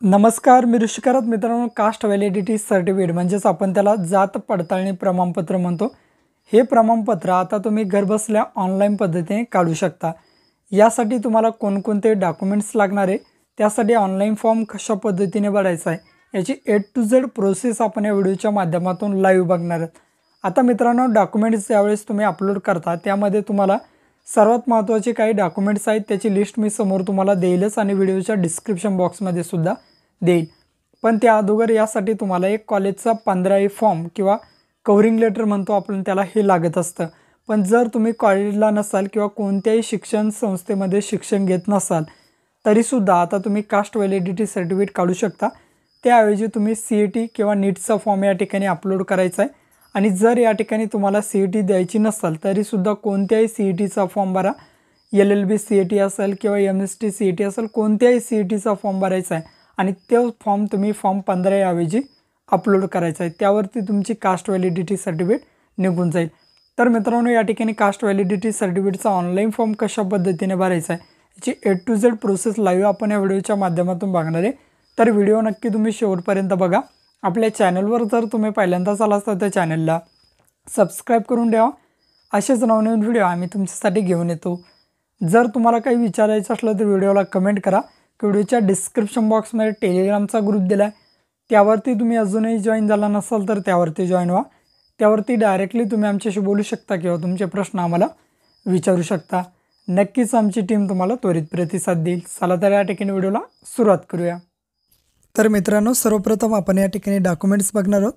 नमस्कार, मी ऋषिकारत मित्रांनो. Caste validity certificate म्हणजेच आपण त्याला जात पडताळणी प्रमाणपत्र म्हणतो. हे प्रमाणपत्र आता तुम्ही घरबसल्या ऑनलाईन पद्धतीने काढू शकता. यासाठी तुम्हाला कोणकोणते डॉक्युमेंट्स लागणार आहे, त्यासाठी ऑनलाईन फॉर्म कशा पद्धतीने भरायचा आहे, याची ए टू झेड प्रोसेस आपण या व्हिडिओच्या माध्यमातून लाईव्ह बघणार आहोत. आता मित्रांनो, डॉक्युमेंट्स ज्यावेळेस तुम्ही अपलोड करता त्यामध्ये तुम्हाला सर्वात महत्त्वाचे काही डॉक्युमेंट्स आहेत त्याची लिस्ट मी समोर तुम्हाला देईलच आणि व्हिडिओच्या डिस्क्रिप्शन बॉक्समध्ये सुद्धा देईल. पण त्या अगोदर यासाठी तुम्हाला एक कॉलेजचा 15A फॉर्म किंवा कव्हरिंग लेटर म्हणतो आपण त्याला, हे लागत असतं. पण जर तुम्ही कॉलेजला नसाल किंवा कोणत्याही शिक्षण संस्थेमध्ये शिक्षण घेत नसाल तरीसुद्धा आता तुम्ही कास्ट व्हॅलिडिटी सर्टिफिकेट काढू शकता. त्याऐवजी तुम्ही CET किंवा नीटचा फॉर्म या ठिकाणी अपलोड करायचा आहे. आणि जर या ठिकाणी तुम्हाला CET द्यायची नसेल तरीसुद्धा कोणत्याही CETचा फॉर्म भरा. LLB CET असेल किंवा MST CET असेल, कोणत्याही CETचा फॉर्म भरायचा आहे आणि तो फॉर्म तुम्ही फॉर्म 15 ऐवजी अपलोड करायचा आहे. त्यावरती तुमची कास्ट व्हॅलिडिटी सर्टिफिकेट निघून जाईल. तर मित्रांनो, या ठिकाणी कास्ट व्हॅलिडिटी सर्टिफिकेटचा ऑनलाईन फॉर्म कशा पद्धतीने भरायचा आहे याची ए टू झेड प्रोसेस लाईव्ह आपण या व्हिडिओच्या माध्यमातून बघणार आहे. तर व्हिडिओ नक्की तुम्ही शेवटपर्यंत बघा. आपल्या चॅनलवर जर तुम्ही पहिल्यांदाच आला असता तर चॅनलला सबस्क्राईब करून ठेवा. असेच नवनवीन व्हिडिओ आम्ही तुमच्यासाठी घेऊन येतो. जर तुम्हाला काही विचारायचं असलं तर व्हिडिओला कमेंट करा. व्हिडिओच्या डिस्क्रिप्शन बॉक्समध्ये टेलिग्रामचा ग्रुप दिला आहे, त्यावरती तुम्ही अजूनही जॉईन झाला नसाल तर त्यावरती जॉईन व्हा. त्यावरती डायरेक्टली तुम्ही आमच्याशी बोलू शकता किंवा तुमचे प्रश्न आम्हाला विचारू शकता. नक्कीच आमची टीम तुम्हाला त्वरित प्रतिसाद देईल. चला तर या ठिकाणी व्हिडिओला सुरुवात करूया. तर मित्रांनो, सर्वप्रथम आपण या ठिकाणी डॉक्युमेंट्स बघणार आहोत.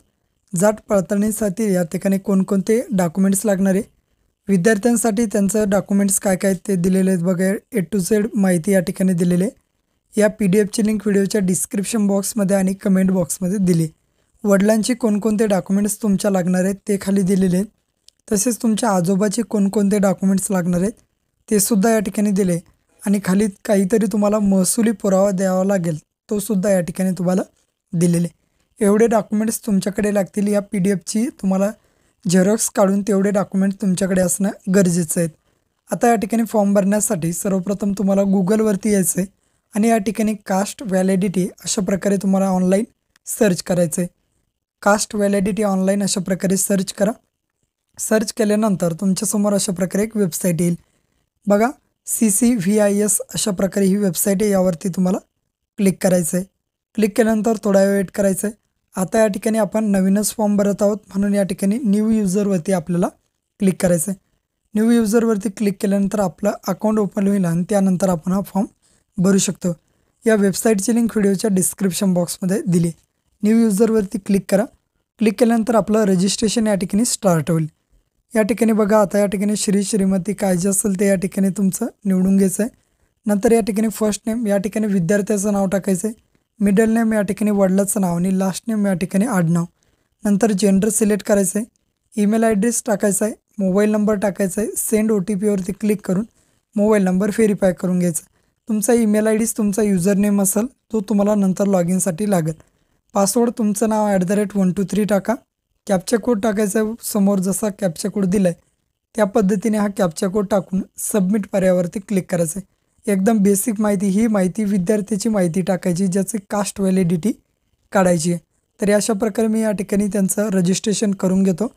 जात पडताळणीसाठी या ठिकाणी कोणकोणते डॉक्युमेंट्स लागणार आहे, विद्यार्थ्यांसाठी त्यांचं डॉक्युमेंट्स काय काय ते दिलेले आहेत बघा. ए टू झेड माहिती या ठिकाणी दिलेली आहे. या PDF लिंक व्हिडिओच्या डिस्क्रिप्शन बॉक्समध्ये आणि कमेंट बॉक्समध्ये दिली. वडिलांची कोणकोणते डॉक्युमेंट्स तुमच्या लागणार आहेत ते खाली दिलेले आहेत. तसेच तुमच्या आजोबाचे कोणकोणते डॉक्युमेंट्स लागणार आहेत ते सुद्धा या ठिकाणी दिले. आणि खाली काहीतरी तुम्हाला महसुली पुरावा द्यावा लागेल, तो सुद्धा या ठिकाणी तुम्हाला दिलेले. एवढे डॉक्युमेंट्स तुमच्याकडे लागतील. या PDFची तुम्हाला झेरॉक्स काढून तेवढे डॉक्युमेंट्स तुमच्याकडे असणं गरजेचं आहे. आता या ठिकाणी फॉर्म भरण्यासाठी सर्वप्रथम तुम्हाला गुगलवरती यायचं आहे आणि या ठिकाणी कास्ट व्हॅलिडिटी अशा प्रकारे तुम्हाला ऑनलाईन सर्च करायचं आहे. कास्ट व्हॅलिडिटी ऑनलाईन अशा प्रकारे सर्च करा. सर्च केल्यानंतर तुमच्यासमोर अशा प्रकारे एक वेबसाईट येईल बघा. CCVIS अशा प्रकारे ही वेबसाईट आहे. यावरती तुम्हाला क्लिक करायचं आहे. क्लिक केल्यानंतर थोडा वेळ वेट करायचं आहे. आता या ठिकाणी आपण नवीनच फॉर्म भरत आहोत म्हणून या ठिकाणी न्यू युजरवरती आपल्याला क्लिक करायचं आहे. न्यू युजरवरती क्लिक केल्यानंतर आपलं अकाउंट ओपन होईल आणि त्यानंतर आपण हा फॉर्म भरू शकतो. या वेबसाईटची लिंक व्हिडिओच्या डिस्क्रिप्शन बॉक्समध्ये दिली. न्यू युजरवरती क्लिक करा. क्लिक केल्यानंतर आपलं रजिस्ट्रेशन या ठिकाणी स्टार्ट होईल. या ठिकाणी बघा, आता या ठिकाणी श्रीमती काय जे असेल ते या ठिकाणी तुमचं निवडून घ्यायचं आहे. नंतर या ठिकाणी फर्स्ट नेम या ठिकाणी विद्यार्थ्याचं नाव टाकायचं आहे. मिडल नेम या ठिकाणी वडिलाचं नाव आणि लास्ट नेम या ठिकाणी आडनाव. नंतर जेंडर सिलेक्ट करायचं आहे. ईमेल ॲड्रेस टाकायचा आहे. मोबाईल नंबर टाकायचा आहे. सेंड OTP वरती क्लिक करून मोबाईल नंबर व्हेरीफाय करून घ्यायचा. तुमचा ईमेल ID तुमचा युजर नेम असेल तो तुम्हाला नंतर लॉग इनसाठी लागेल. पासवर्ड तुमचं नाव @123 टाका. कॅप्चा कोड टाकायचा आहे. समोर जसा कॅप्चा कोड दिला आहे त्या पद्धतीने हा कॅप्चा कोड टाकून सबमिट पर्यायावरती क्लिक करायचं आहे. एकदम बेसिक माहिती, ही माहिती विद्यार्थ्याची माहिती टाकायची ज्याची कास्ट व्हॅलिडिटी काढायची आहे. तर अशा प्रकारे मी या ठिकाणी त्यांचं रजिस्ट्रेशन करून घेतो.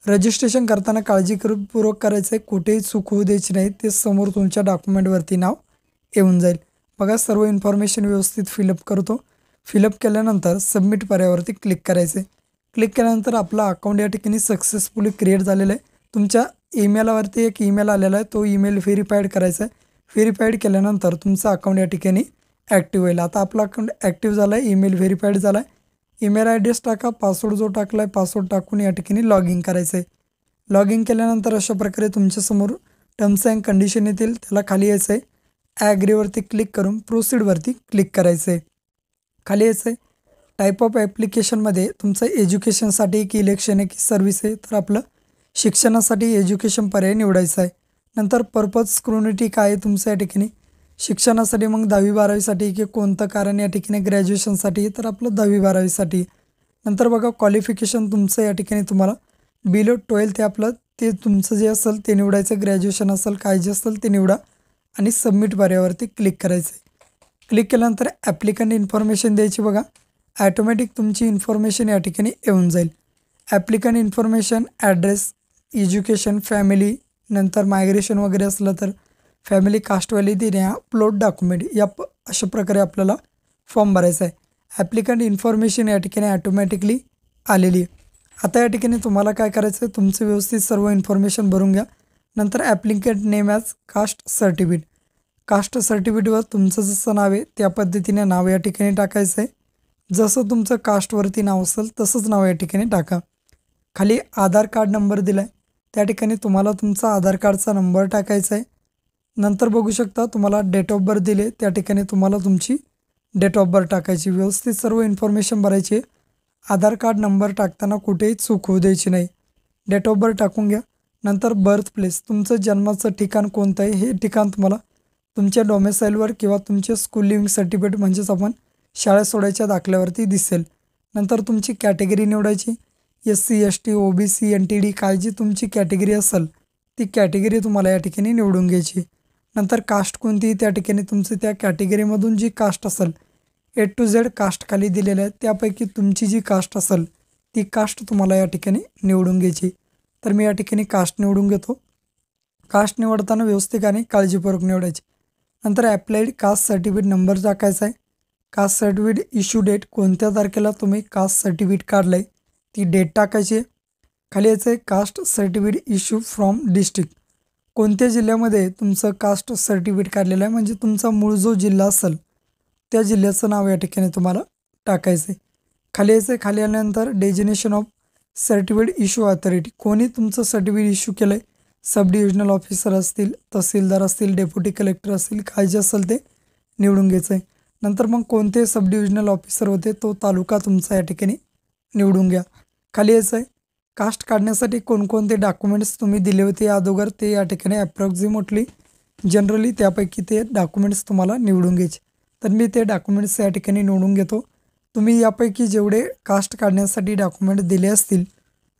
रजिस्ट्रेशन करताना काळजीपूर्वक करायचं आहे, कुठेही चूक होऊ द्यायची नाही. ते समोर तुमच्या डॉक्युमेंटवरती नाव येऊन जाईल बघा. सर्व इन्फॉर्मेशन व्यवस्थित फिलअप करतो. फिलअप केल्यानंतर सबमिट पर्यायावरती क्लिक करायचं आहे. क्लिक केल्यानंतर आपला अकाउंट या ठिकाणी सक्सेसफुली क्रिएट झालेलं आहे. तुमच्या ईमेलवरती एक ईमेल आलेला आहे, तो ईमेल व्हेरीफाईड करायचा आहे. व्हेरीफाईड केल्यानंतर तुमचं अकाउंट या ठिकाणी ॲक्टिव्ह होईल. आता आपला अकाउंट ॲक्टिव्ह झाला आहे, ईमेल व्हेरीफाईड झाला आहे. ईमेल ॲड्रेस टाका. पासवर्ड जो टाकला आहे पासवर्ड टाकून या ठिकाणी लॉग इन करायचं आहे. लॉग इन केल्यानंतर अशा प्रकारे तुमच्यासमोर टर्म्स अँड कंडिशन येतील, त्याला खाली यायचं आहे. ॲग्रीवरती क्लिक करून प्रोसीडवरती क्लिक करायचं आहे. खाली यायचं आहे. टाईप ऑफ ॲप्लिकेशनमध्ये तुमचं एज्युकेशनसाठी की इलेक्शन आहे की सर्व्हिस आहे, तर आपलं शिक्षणासाठी एज्युकेशन पर्याय निवडायचा आहे. नंतर पर्पज स्क्रुनिटी काय आहे तुमचं या ठिकाणी शिक्षणासाठी, मग 10वी-12वीसाठी की कोणतं कारण या ठिकाणी ग्रॅज्युएशनसाठी, तर आपलं 10वी-12वीसाठी. नंतर बघा क्वालिफिकेशन तुमचं या ठिकाणी तुम्हाला बिलो 12 ते आपलं ते तुमचं जे असेल ते निवडायचं. ग्रॅज्युएशन असेल काय जे असेल ते निवडा आणि सबमिट पर्यायावरती क्लिक करायचं आहे. क्लिक केल्यानंतर ॲप्लिकंट इन्फॉर्मेशन द्यायची बघा. ॲटोमॅटिक तुमची इन्फॉर्मेशन या ठिकाणी येऊन जाईल. Applicant information, address, education, family, नंतर मायग्रेशन वगैरे असलं तर family, caste validity, upload document अशा प्रकारे आपल्याला फॉर्म भरायचा आहे. ॲप्लिकंट इन्फॉर्मेशन या ठिकाणी ॲटोमॅटिकली आलेली आहे. आता या ठिकाणी तुम्हाला काय करायचं आहे, तुमचं व्यवस्थित सर्व इन्फॉर्मेशन भरून घ्या. नंतर applicant name as caste certificate. कास्ट सर्टिफिकेटवर तुमचं जसं नाव आहे त्या पद्धतीने नाव या ठिकाणी टाकायचं आहे. जसं तुमचं कास्टवरती नाव असेल तसंच नाव या ठिकाणी टाका. खाली आधार कार्ड नंबर दिला आहे, त्या ठिकाणी तुम्हाला तुमचा आधार कार्डचा नंबर टाकायचा आहे. नंतर बघू शकता तुम्हाला डेट ऑफ बर्थ दिले, त्या ठिकाणी तुम्हाला तुमची डेट ऑफ बर्थ टाकायची. व्यवस्थित सर्व इन्फॉर्मेशन भरायची आहे. आधार कार्ड नंबर टाकताना कुठेही चूक होऊ द्यायची नाही. डेट ऑफ बर्थ टाकून घ्या. नंतर बर्थ प्लेस, तुमचं जन्माचं ठिकाण कोणतं आहे हे ठिकाण तुम्हाला तुमच्या डोमेसाईलवर किंवा तुमचे स्कूल लिव्हिंग सर्टिफिकेट म्हणजेच आपण शाळा सोडायच्या दाखल्यावरती दिसेल. नंतर तुमची कॅटेगरी निवडायची. SC, ST, OBC, NTD काय जी तुमची कॅटेगरी असेल ती कॅटेगरी तुम्हाला या ठिकाणी निवडून घ्यायची. नंतर कास्ट कोणती, त्या ठिकाणी तुमचं त्या कॅटेगरीमधून जी कास्ट असेल A to Z कास्ट खाली दिलेल्या आहे, त्यापैकी तुमची जी कास्ट असेल ती कास्ट तुम्हाला या ठिकाणी निवडून घ्यायची. तर मी या ठिकाणी कास्ट निवडून घेतो. कास्ट निवडताना व्यवस्थित आणि काळजीपूर्वक निवडायची. नंतर ॲप्लाइड कास्ट सर्टिफिकेट नंबर टाकायचा आहे. कास्ट सर्टिफिकेट इश्यू डेट, कोणत्या तारखेला तुम्ही कास्ट सर्टिफिकेट काढलं आहे ती डेट टाकायची आहे. खाली यायचं आहे caste certificate issue from district, कोणत्या जिल्ह्यामध्ये तुमचं कास्ट सर्टिफिकेट काढलेलं आहे म्हणजे तुमचा मूळ जो जिल्हा असेल त्या जिल्ह्याचं नाव या ठिकाणी तुम्हाला टाकायचं आहे. खाली यायचं आहे. खाली आल्यानंतर designation of certificate issue authority, कोणी तुमचं सर्टिफिकेट इश्यू केलं आहे, सब डिव्हिजनल ऑफिसर असतील, तहसीलदार असतील, डेप्युटी कलेक्टर असतील, काय जे असेल ते निवडून घ्यायचं आहे. नंतर मग कोणते सब डिव्हिजनल ऑफिसर होते तो तालुका तुमचा या ठिकाणी निवडून घ्या. खाली यायचं आहे. कास्ट काढण्यासाठी कोणकोणते डॉक्युमेंट्स तुम्ही दिले होते अगोदर ते या ठिकाणी ॲप्रॉक्सिमेटली जनरली त्यापैकी ते डॉक्युमेंट्स तुम्हाला निवडून घ्यायचे. तर मी ते डॉक्युमेंट्स या ठिकाणी निवडून घेतो. तुम्ही यापैकी जेवढे कास्ट काढण्यासाठी डॉक्युमेंट दिले असतील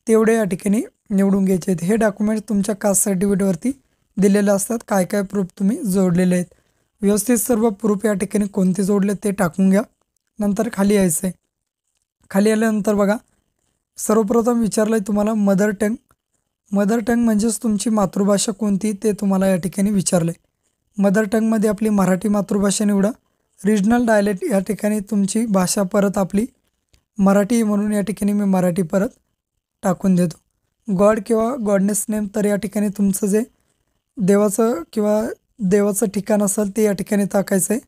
तेवढे या ठिकाणी निवडून घ्यायचे आहेत. हे डॉक्युमेंट्स तुमच्या कास्ट सर्टिफिकेटवरती दिलेले असतात, काय काय प्रूफ तुम्ही जोडलेले आहेत. व्यवस्थित सर्व प्रूफ या ठिकाणी कोणते जोडले ते टाकून घ्या. नंतर खाली यायचं आहे. खाली आल्यानंतर बघा सर्वप्रथम विचारलं आहे तुम्हाला मदर टंग. मदर टंग म्हणजेच तुमची मातृभाषा कोणती ते तुम्हाला या ठिकाणी विचारलं आहे. मदर टंगमध्ये आपली मराठी मातृभाषा निवडा. रिजनल डायलेक्ट या ठिकाणी तुमची भाषा परत आपली मराठी म्हणून या ठिकाणी मी मराठी परत टाकून देतो. गॉड किंवा गॉडनेस नेम, तर या ठिकाणी तुमचं जे देवाचं ठिकाण असेल ते या ठिकाणी टाकायचं आहे.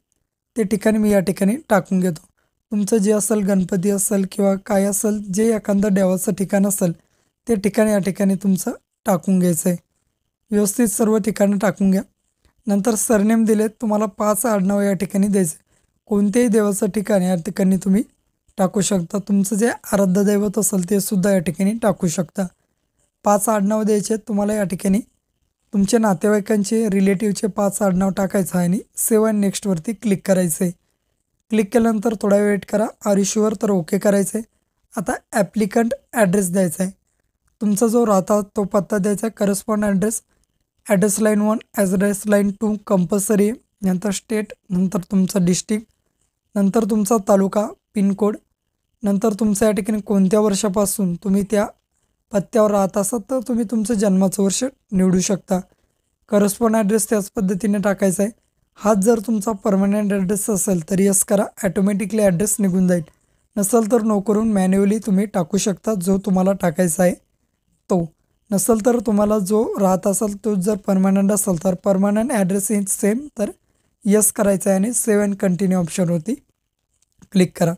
ते ठिकाणी मी या ठिकाणी टाकून घेतो. तुमचं जे असेल गणपती असेल किंवा काय असेल जे एखादं देवाचं ठिकाण असेल ते ठिकाण या ठिकाणी तुमचं टाकून घ्यायचं आहे. व्यवस्थित सर्व ठिकाणं टाकून घ्या. नंतर सरनेम दिलेत, तुम्हाला 5 आडनाव या ठिकाणी द्यायचं. कोणत्याही देवाचं ठिकाण या ठिकाणी तुम्ही टाकू शकता. तुमचं जे आराध्य दैवत असेल ते सुद्धा या ठिकाणी टाकू शकता. 5 आडनाव द्यायचे आहेत तुम्हाला या ठिकाणी. तुमच्या नातेवाईकांचे रिलेटिव्हचे 5 आडनाव टाकायचं आहे आणि सेव्ह अँड नेक्स्टवरती क्लिक करायचं आहे. क्लिक केल्यानंतर थोडा वेट करा. आर यू शुअर, तर ओके करायचं आहे. आता ॲप्लिकंट ॲड्रेस द्यायचा आहे. तुमचा जो राहता तो पत्ता द्यायचा आहे. Correspond address line 1, address line 2 compulsory आहे. नंतर स्टेट, नंतर तुमचा डिस्ट्रिक्ट, नंतर तुमचा तालुका, पिनकोड, नंतर तुमचं या ठिकाणी कोणत्या वर्षापासून तुम्ही त्या पत्त्यावर राहत असाल तर तुम्ही तुमचं जन्माचं वर्ष निवडू शकता. करस्पॉन्ड ॲड्रेस त्याच पद्धतीने टाकायचा आहे. हाच जर तुमचा परमनंट ॲड्रेस असेल तर यस करा, ॲटोमॅटिकली ॲड्रेस निघून जाईल. नसेल तर नो करून मॅन्युअली तुम्ही टाकू शकता जो तुम्हाला टाकायचा आहे तो. नसेल तर तुम्हाला जो राहत असेल तो जर परमनंट असेल तर परमनंट ॲड्रेस इज सेम, तर यस करायचं आहे आणि सेव्ह अँड कंटिन्यू ऑप्शनवरती क्लिक करा.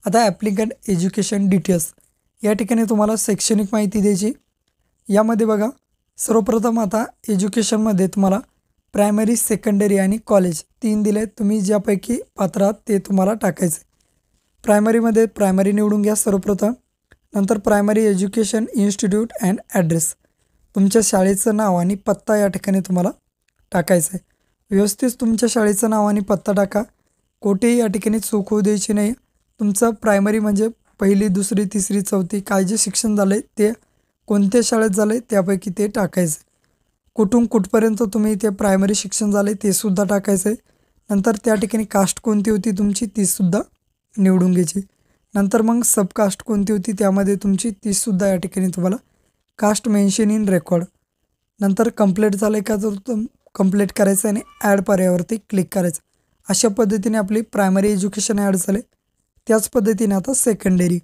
आता ॲप्लिकंट एज्युकेशन डिटेल्स या ठिकाणी तुम्हाला शैक्षणिक माहिती द्यायची. यामध्ये बघा सर्वप्रथम आता एज्युकेशनमध्ये तुम्हाला प्रायमरी, सेकंडरी आणि कॉलेज 3 दिले आहेत. तुम्ही ज्यापैकी पात्र आहात ते तुम्हाला टाकायचे. प्रायमरीमध्ये प्रायमरी निवडून घ्या सर्वप्रथम. नंतर primary education institute and address, तुमच्या शाळेचं नाव आणि पत्ता या ठिकाणी तुम्हाला टाकायचं आहे. व्यवस्थित तुमच्या शाळेचं नाव आणि पत्ता टाका. कोठेही या ठिकाणी चूक होऊ द्यायची नाही. तुमचं प्रायमरी म्हणजे 1ली, 2री, 3री, 4थी काय जे शिक्षण झालं आहे ते कोणत्या शाळेत झालं आहे त्यापैकी ते टाकायचं. कुठून कुठपर्यंत तुम्ही ते प्रायमरी शिक्षण झालं आहे ते सुद्धा टाकायचं आहे. नंतर त्या ठिकाणी कास्ट कोणती होती तुमची तीसुद्धा निवडून घ्यायची. नंतर मग सबकास्ट कोणती होती त्यामध्ये तुमची तीसुद्धा या ठिकाणी तुम्हाला कास्ट मेन्शन इन रेकॉर्ड. नंतर कंप्लीट झालं का तर कंप्लीट करायचं आणि ॲड पर्यायावरती क्लिक करायचं. अशा पद्धतीने आपली प्रायमरी एज्युकेशन ॲड झाले. त्याच पद्धतीने आता सेकंडरी.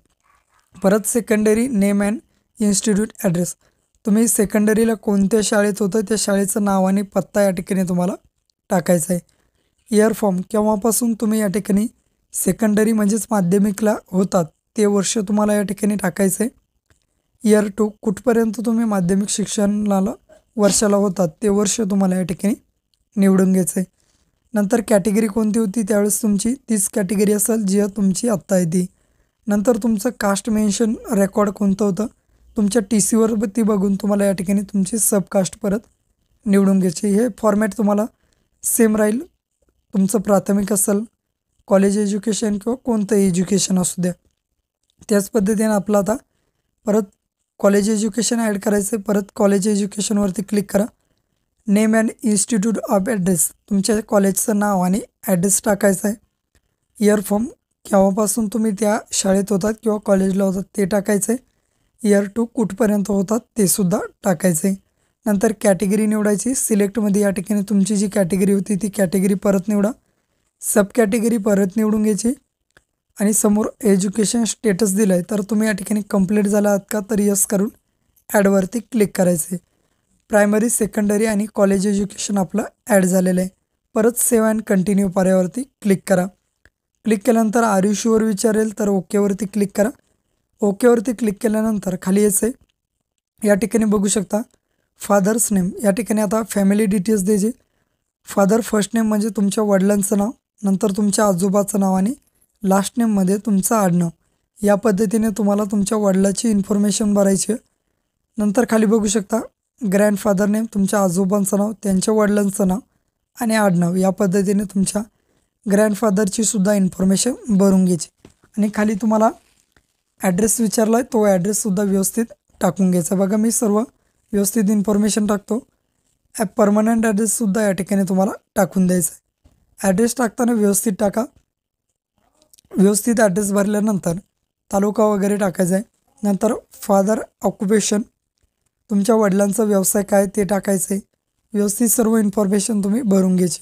परत secondary name and institute address. तुम्ही सेकंडरीला कोणत्या शाळेत होतं त्या शाळेचं नाव आणि पत्ता या ठिकाणी तुम्हाला टाकायचा आहे. इयर फॉर्म केव्हापासून तुम्ही या ठिकाणी सेकंडरी म्हणजेच माध्यमिकला होतात ते वर्ष तुम्हाला या ठिकाणी टाकायचं आहे. इयर टू कुठपर्यंत तुम्ही माध्यमिक शिक्षणाला वर्षाला होतात ते वर्ष तुम्हाला या ठिकाणी निवडून घ्यायचं आहे. नंतर कॅटेगरी कोणती होती त्यावेळेस तुमची तीच कॅटेगरी असेल जी तुमची आत्ता आहे ती. नंतर तुमचं कास्ट मेन्शन रेकॉर्ड कोणतं होतं तुमच्या TCवर ती बघून तुम्हाला या ठिकाणी तुमची सबकास्ट परत निवडून घ्यायची. हे फॉर्मॅट तुम्हाला सेम राहील. तुमचं प्राथमिक असेल, कॉलेज एज्युकेशन किंवा कोणतं एज्युकेशन असू द्या. त्याच पद्धतीने आपलं आता परत कॉलेज एज्युकेशन ॲड करायचं आहे. परत कॉलेज एज्युकेशनवरती क्लिक करा. Name and institute of address तुमच्या कॉलेजचं नाव आणि ॲड्रेस टाकायचं आहे. इयर फॉर्म केव्हापासून तुम्ही त्या शाळेत होतात किंवा कॉलेजला होतात ते टाकायचं आहे. इयर टू कुठपर्यंत होतात ते सुद्धा टाकायचं आहे. नंतर कॅटेगरी निवडायची. सिलेक्टमध्ये या ठिकाणी तुमची जी कॅटेगरी होती ती कॅटेगरी परत निवडा. सब कॅटेगरी परत निवडून घ्यायची आणि समोर एज्युकेशन स्टेटस दिलं आहे तर तुम्ही या ठिकाणी कंप्लीट झाला आहात का तर यस करून ॲडवरती क्लिक करायचं आहे. प्रायमरी, सेकंडरी आणि कॉलेज एज्युकेशन आपलं ॲड झालेलं आहे. परत सेव्ह अँड कंटिन्यू पर्यायावरती क्लिक करा. क्लिक केल्यानंतर आर यू शुअर विचारेल तर ओकेवरती क्लिक करा. ओकेवरती क्लिक केल्यानंतर खाली यायचं आहे. या ठिकाणी बघू शकता फादर्स नेम. या ठिकाणी आता फॅमिली डिटेल्स द्यायचे. फादर फर्स्ट नेम म्हणजे तुमच्या वडिलांचं नाव, नंतर तुमच्या आजोबाचं नाव आणि लास्ट नेममध्ये तुमचं आडनाव. या पद्धतीने तुम्हाला तुमच्या वडिलाची इन्फॉर्मेशन भरायची आहे. नंतर खाली बघू शकता ग्रँडफादर नेम तुमच्या आजोबांचं नाव, त्यांच्या वडिलांचं नाव आणि आडनाव. या पद्धतीने तुमच्या ग्रँडफादरची सुद्धा इन्फॉर्मेशन भरून घ्यायची. आणि खाली तुम्हाला ॲड्रेस विचारला आहे तो ॲड्रेससुद्धा व्यवस्थित टाकून घ्यायचा. बघा मी सर्व व्यवस्थित इन्फॉर्मेशन टाकतो. परमनंट ॲड्रेससुद्धा या ठिकाणी तुम्हाला टाकून द्यायचा आहे. ॲड्रेस टाकताना व्यवस्थित टाका. व्यवस्थित ॲड्रेस भरल्यानंतर तालुका वगैरे टाकायचा आहे. नंतर फादर ऑक्युपेशन तुमच्या वडिलांचा व्यवसाय काय ते टाकायचं आहे. व्यवस्थित सर्व इन्फॉर्मेशन तुम्ही भरून घ्यायची.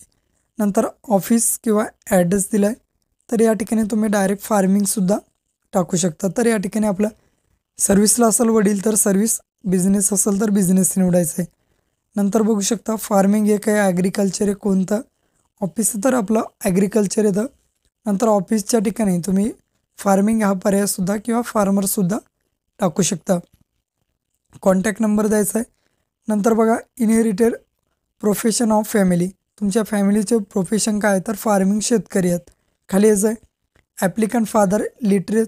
नंतर ऑफिस किंवा ॲड्रेस दिला आहे तर या ठिकाणी तुम्ही डायरेक्ट फार्मिंगसुद्धा टाकू शकता. तर या ठिकाणी आपलं सर्व्हिसला असेल वडील तर सर्व्हिस, बिझनेस असेल तर बिझनेस निवडायचं आहे. नंतर बघू शकता फार्मिंग हे काय ॲग्रिकल्चर आहे कोणतं, ऑफिस तर आपलं ॲग्रिकल्चर येतं. नंतर ऑफिसच्या ठिकाणी तुम्ही फार्मिंग हा पर्यायसुद्धा किंवा फार्मरसुद्धा टाकू शकता. कॉन्टॅक्ट नंबर द्यायचा आहे. नंतर बघा इनहेरिटेड प्रोफेशन ऑफ फॅमिली तुमच्या फॅमिलीचे प्रोफेशन काय तर फार्मिंग, शेतकरी आहेत. खाली यायचं आहे. ॲप्लिकंट फादर लिटरेट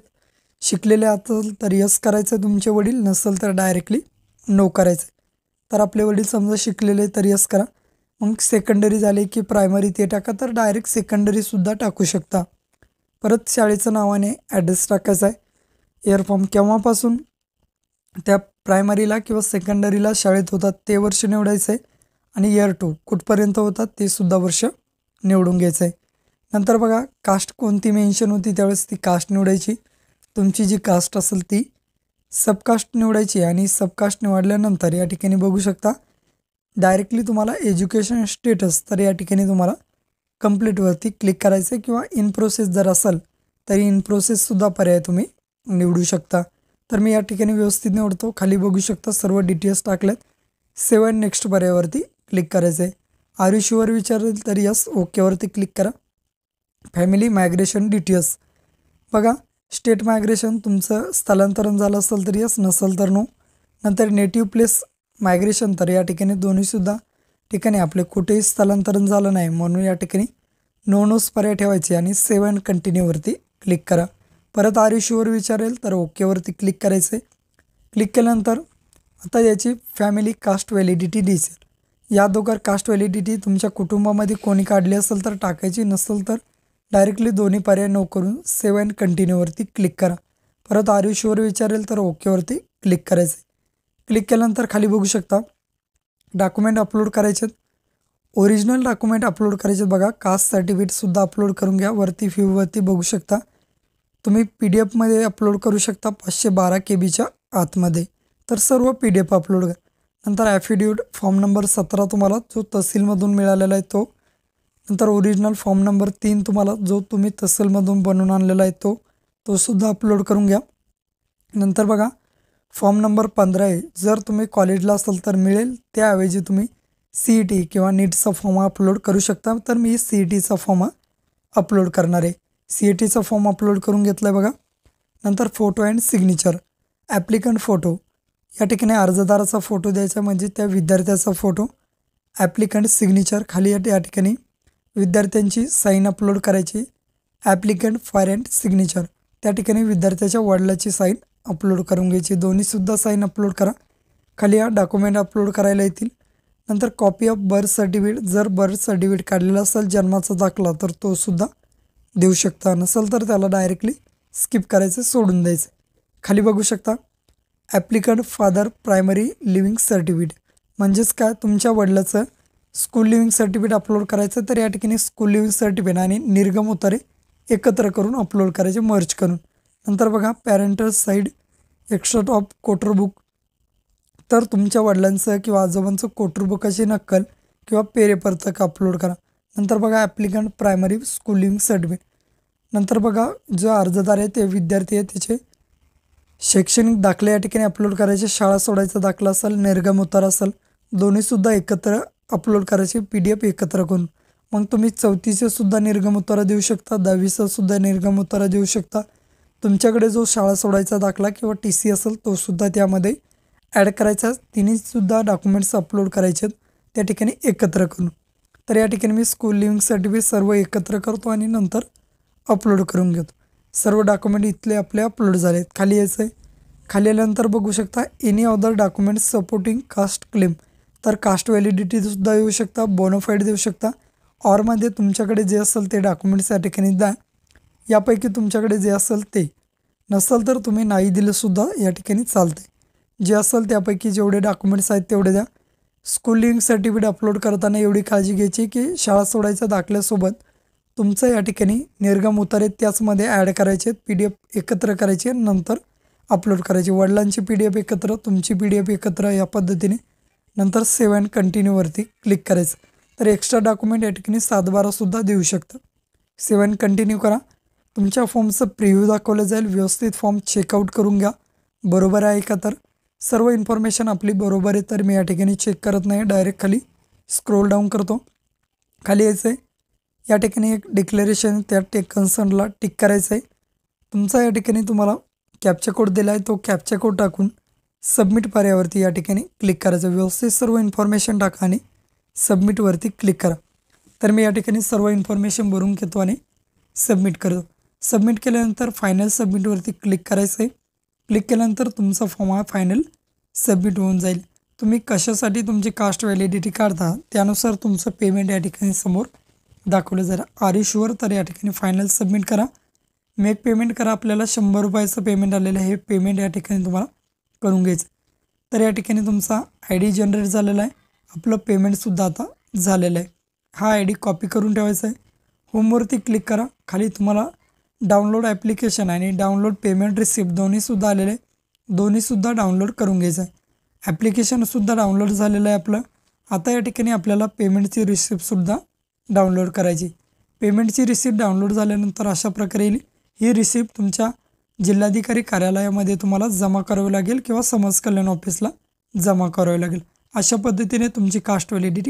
शिकलेले असेल तर यस करायचं, तुमचे वडील नसेल तर डायरेक्टली नो करायचं. तर आपले वडील समजा शिकलेले तर यस करा. मग सेकंडरी झाले की प्रायमरी ते टाका तर डायरेक्ट सेकंडरीसुद्धा टाकू शकता. परत शाळेचं नाव आणि ॲड्रेस टाकायचा आहे. इयर फॉर्म केव्हापासून त्या प्रायमरीला किंवा सेकंडरीला शाळेत होतात ते वर्ष निवडायचं आहे. आणि इयर टू कुठपर्यंत होतात ते सुद्धा वर्ष निवडून घ्यायचं आहे. नंतर बघा कास्ट कोणती मेन्शन होती त्यावेळेस ती कास्ट निवडायची. तुमची जी कास्ट असेल ती सबकास्ट निवडायची. आणि सबकास्ट निवडल्यानंतर या ठिकाणी बघू शकता डायरेक्टली तुम्हाला एज्युकेशन स्टेटस तर या ठिकाणी तुम्हाला कंप्लीटवरती क्लिक करायचं आहे. किंवा इन प्रोसेस जर असेल तरी इन प्रोसेससुद्धा पर्याय तुम्ही निवडू शकता. तर मी या ठिकाणी व्यवस्थित निवडतो. खाली बघू शकता सर्व डिटेल्स टाकल्यात. सेव्ह अँड नेक्स्ट पर्यायावरती क्लिक करायचं आहे. आर यू शुअर विचारेल तर यस ओकेवरती क्लिक करा. फॅमिली मायग्रेशन डिटेल्स बघा स्टेट मायग्रेशन तुमचं स्थलांतरण झालं असेल तर यस, नसेल तर नो. नंतर नेटिव्ह प्लेस मायग्रेशन तर या ठिकाणी दोन्हीसुद्धा ठिकाणी आपले कुठेही स्थलांतरण झालं नाही म्हणून या ठिकाणी नोच पर्याय ठेवायचे. आणि सेव्ह अँड कंटिन्यूवरती क्लिक करा. परत आर यू शुअर विचारेल तर ओकेवरती क्लिक करायचं आहे. क्लिक केल्यानंतर आता याची फॅमिली कास्ट व्हॅलिडिटी दिसेल. या दोघं कास्ट व्हॅलिडिटी तुमच्या कुटुंबामध्ये कोणी काढली असेल तर टाकायची, नसेल तर डायरेक्टली दोन्ही पर्याय नो करून सेव्ह अँड कंटिन्यूवरती क्लिक करा. परत आर यू शुअर विचारेल तर ओकेवरती क्लिक करायचं आहे. क्लिक केल्यानंतर खाली बघू शकता डॉक्युमेंट अपलोड करायचे. ओरिजिनल डॉक्युमेंट अपलोड करायचे बघा. कास्ट सर्टिफिकेटसुद्धा अपलोड करून घ्या. वरती व्ह्यूवरती बघू शकता. तुम्ही PDF अपलोड करू शकता 512 KB आतमध्ये. तर सर्व PDF अपलोड करा. नंतर ॲफिडेविट फॉर्म नंबर 17 तुम्हाला जो तहसीलमधून मिळालेला आहे तो. नंतर ओरिजिनल फॉर्म नंबर 3 तुम्हाला जो तुम्ही तहसीलमधून बनवून आणलेला आहे तो सुद्धा अपलोड करून घ्या. नंतर बघा फॉर्म नंबर 15 आहे. जर तुम्ही कॉलेजला असाल तर मिळेल. त्याऐवजी तुम्ही CET किंवा नीटचा फॉर्म अपलोड करू शकता. तर मी CETचा फॉर्म अपलोड करणार आहे. CETचा फॉर्म अपलोड करून घेतला आहे बघा. नंतर photo and signature. Applicant photo या ठिकाणी अर्जदाराचा फोटो द्यायचा म्हणजे त्या विद्यार्थ्याचा फोटो. ॲप्लिकंट सिग्नेचर खाली या ठिकाणी विद्यार्थ्यांची साईन अपलोड करायची. ॲप्लिकंट फायर अँड सिग्नेचर त्या ठिकाणी विद्यार्थ्याच्या वडिलाची साईन अपलोड करून घ्यायची. दोन्हीसुद्धा साईन अपलोड करा. खाली या डॉक्युमेंट अपलोड करायला येतील. नंतर कॉपी ऑफ बर्थ सर्टिफिकेट. जर बर्थ सर्टिफिकेट काढलेला असेल जन्माचा दाखला तर तो सुद्धा देऊ शकता. नसेल तर त्याला डायरेक्टली स्किप करायचं, सोडून द्यायचं. खाली बघू शकता applicant father primary living certificate म्हणजेच काय, तुमच्या वडिलाचं स्कूल लिव्हिंग सर्टिफिकेट अपलोड करायचं. तर या ठिकाणी स्कूल लिव्हिंग सर्टिफिकेट आणि निर्गम उतारे एकत्र करून अपलोड करायचे, मर्ज करून. नंतर बघा पॅरेंटल साईड एक्स्ट्रा ऑफ कोटर बुक. तर तुमच्या वडिलांचं किंवा आजोबांचं कोटर बुकाची नक्कल किंवा पेरेपत्रक अपलोड करा. नंतर बघा applicant primary school living certificate. नंतर बघा जो अर्जदार आहे ते विद्यार्थी आहे त्याचे शैक्षणिक दाखले या ठिकाणी अपलोड करायचे. शाळा सोडायचा दाखला असेल, निर्गम उतारा असेल, दोन्हीसुद्धा एकत्र अपलोड करायचे PDF एकत्र करून. मग तुम्ही 4थीचे सुद्धा निर्गम उतारा देऊ शकता, 10वीचा सुद्धा निर्गम उतारा देऊ शकता. तुमच्याकडे जो शाळा सोडायचा दाखला किंवा TC असेल तो सुद्धा त्यामध्ये ॲड करायचा. तिन्हीसुद्धा डॉक्युमेंट्स अपलोड करायचे त्या ठिकाणी एकत्र करून. तर या ठिकाणी मी स्कूल लिव्हिंग सर्टिफिकेट सर्व एकत्र करतो आणि नंतर अपलोड करून घेतो. सर्व डॉक्युमेंट इथले आपले अपलोड झाले आहेत. खाली यायचं आहे. खाली आल्यानंतर बघू शकता any other documents supporting caste claim. तर कास्ट व्हॅलिडिटीसुद्धा येऊ शकता, बोनोफाईड देऊ शकता. ऑरमध्ये तुमच्याकडे जे असेल ते डॉक्युमेंट्स या ठिकाणी द्या. यापैकी तुमच्याकडे जे असेल ते. नसेल तर तुम्ही नाही दिलंसुद्धा या ठिकाणी चालते. जे असेल त्यापैकी जेवढे डॉक्युमेंट्स आहेत तेवढे द्या. स्कूल लिव्हिंग सर्टिफिकेट अपलोड करताना एवढी काळजी घ्यायची की शाळा सोडायच्या दाखल्यासोबत तुमचं या ठिकाणी निर्गम उतारे त्याचमध्ये ॲड करायचे, PDF एकत्र करायचे, नंतर अपलोड करायचे. वडिलांची PDF एकत्र, तुमची PDF एकत्र या पद्धतीने. नंतर सेव्ह अँड कंटिन्यूवरती क्लिक करायचं. तर एक्स्ट्रा डॉक्युमेंट या ठिकाणी 7/12सुद्धा देऊ शकता. सेव्ह अँड कंटिन्यू करा. तुमच्या फॉर्मचं प्रिव्ह्यू दाखवलं जाईल. व्यवस्थित फॉर्म चेकआउट करून घ्या. बरोबर आहे का? तर सर्व इन्फॉर्मेशन आपली बरोबर आहे. तर मी या ठिकाणी चेक करत नाही, डायरेक्ट खाली स्क्रोल डाऊन करतो. खाली यायचं आहे. या ठिकाणी एक डिक्लेरेशन त्या कन्सर्नला टिक करायचं आहे. तुमचा या ठिकाणी तुम्हाला कॅप्चा कोड दिला आहे, तो कॅप्चा कोड टाकून सबमिट पर्यावरती या ठिकाणी क्लिक करायचं. व्यवस्थित सर्व इन्फॉर्मेशन टाका आणि सबमिटवरती क्लिक करा. तर मी या ठिकाणी सर्व इन्फॉर्मेशन भरून घेतो आणि सबमिट करतो. सबमिट केल्यानंतर फायनल सबमिटवरती क्लिक करायचं आहे. क्लिक केल्यानंतर तुमचा फॉर्म हा फायनल सबमिट होऊन जाईल. तुम्ही कशासाठी तुमची कास्ट व्हॅलिडिटी काढता त्यानुसार तुमचं पेमेंट या ठिकाणी समोर दाखवलं जाईल. Are you sure? तर या ठिकाणी फायनल सबमिट करा. मेक पेमेंट करा. आपल्याला 100 रुपयाचं पेमेंट आलेलं आहे. हे पेमेंट या ठिकाणी तुम्हाला करून घ्यायचं. तर या ठिकाणी तुमचा ID जनरेट झालेला आहे. आपलं पेमेंटसुद्धा आता झालेलं आहे. हा ID कॉपी करून ठेवायचा आहे. होमवरती क्लिक करा. खाली तुम्हाला डाउनलोड ॲप्लिकेशन आणि डाउनलोड पेमेंट रिसिप्ट दोन्हीसुद्धा आलेले आहे. दोन्हीसुद्धा डाउनलोड करून घ्यायचं आहे. ॲप्लिकेशनसुद्धा डाउनलोड झालेलं आहे आपलं. आता या ठिकाणी आपल्याला पेमेंटची रिसिप्टसुद्धा डाउनलोड करायची. पेमेंटची रिसिप्ट डाउनलोड झाल्यानंतर अशा प्रकारे येईल. ही रिसिप्ट तुमच्या जिल्हाधिकारी कार्यालयामध्ये तुम्हाला जमा करावी लागेल किंवा समाज कल्याण ऑफिसला जमा करावी लागेल. अशा पद्धतीने तुमची कास्ट व्हॅलिडिटी